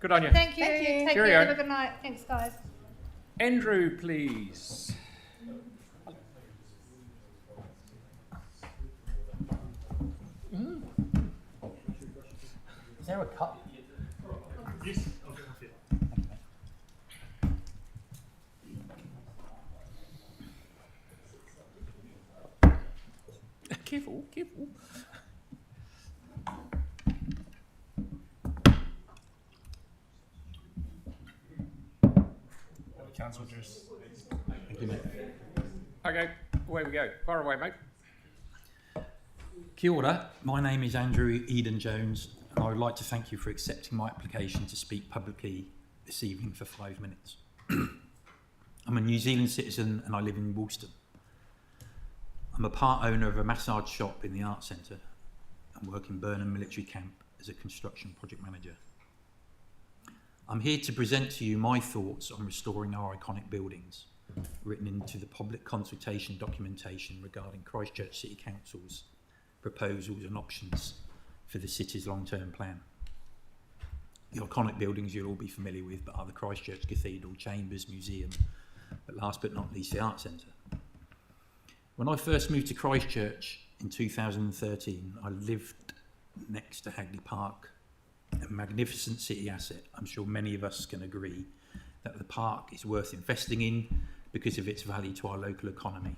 Good on you. Thank you. Take Cheerio. care. Have a good night. Thanks, guys. Andrew, please. Is there a cup? Yes. Careful, careful. Council just. Thank you, mate. Okay, away we go. Far away, mate. Kia ora, my name is Andrew Eadon-Jones, and I would like to thank you for accepting my application to speak publicly this evening for 5 minutes. I'm a New Zealand citizen and I live in Woolston. I'm a part owner of a massage shop in the Arts Centre and work in Burnham Military Camp as a construction project manager. I'm here to present to you my thoughts on restoring our iconic buildings, written into the public consultation documentation regarding Christchurch City Council's proposals and options for the city's long-term plan. The iconic buildings you'll all be familiar with, but are the Christchurch Cathedral, Chambers, Museum, but last but not least the Arts Centre. When I first moved to Christchurch in 2013, I lived next to Hagley Park, a magnificent city asset. I'm sure many of us can agree that the park is worth investing in because of its value to our local economy.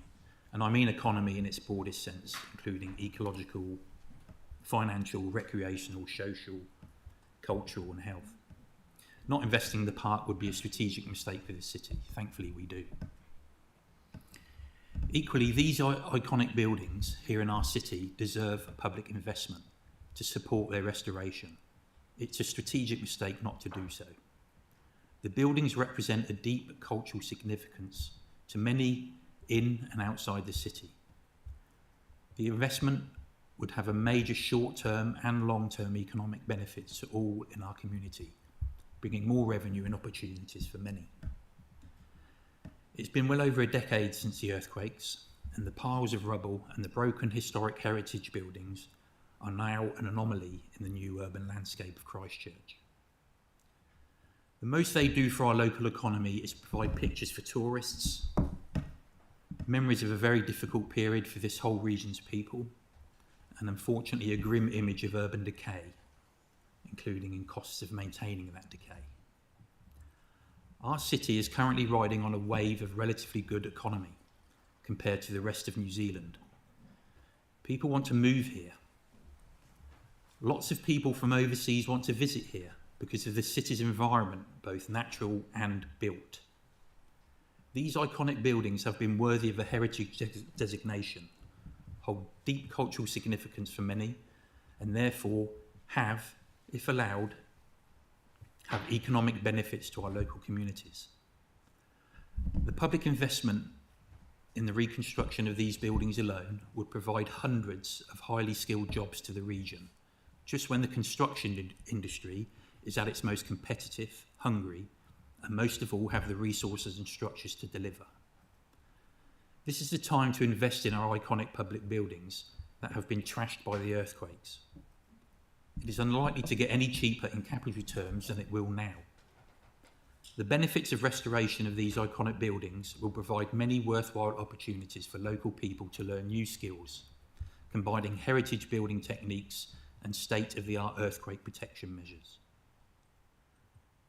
And I mean economy in its broadest sense, including ecological, financial, recreational, social, cultural and health. Not investing in the park would be a strategic mistake for the city. Thankfully we do. Equally, these iconic buildings here in our city deserve a public investment to support their restoration. It's a strategic mistake not to do so. The buildings represent a deep cultural significance to many in and outside the city. The investment would have a major short-term and long-term economic benefits to all in our community, bringing more revenue and opportunities for many. It's been well over a decade since the earthquakes, and the piles of rubble and the broken historic heritage buildings are now an anomaly in the new urban landscape of Christchurch. The most they do for our local economy is provide pictures for tourists, memories of a very difficult period for this whole region's people, and unfortunately a grim image of urban decay, including in costs of maintaining that decay. Our city is currently riding on a wave of relatively good economy compared to the rest of New Zealand. People want to move here. Lots of people from overseas want to visit here because of the city's environment, both natural and built. These iconic buildings have been worthy of a heritage designation, hold deep cultural significance for many, and therefore have, if allowed, have economic benefits to our local communities. The public investment in the reconstruction of these buildings alone would provide hundreds of highly skilled jobs to the region, just when the construction industry is at its most competitive, hungry, and most of all have the resources and structures to deliver. This is the time to invest in our iconic public buildings that have been trashed by the earthquakes. It is unlikely to get any cheaper in capital terms than it will now. The benefits of restoration of these iconic buildings will provide many worthwhile opportunities for local people to learn new skills, combining heritage building techniques and state-of-the-art earthquake protection measures.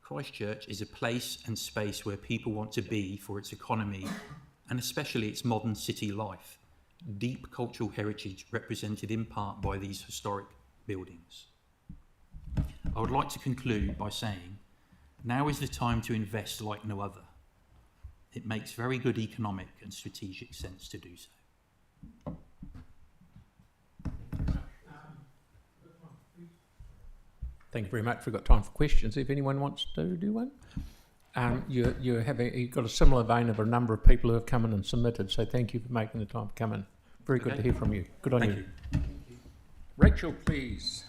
Christchurch is a place and space where people want to be for its economy and especially its modern city life, deep cultural heritage represented in part by these historic buildings. I would like to conclude by saying, now is the time to invest like no other. It makes very good economic and strategic sense to do so. Thank you very much. We've got time for questions if anyone wants to do one. You've got a similar vein of a number of people who have come in and submitted, so thank you for making the time to come in. Very good to hear from you. Good on you. Thank you. Rachel, please.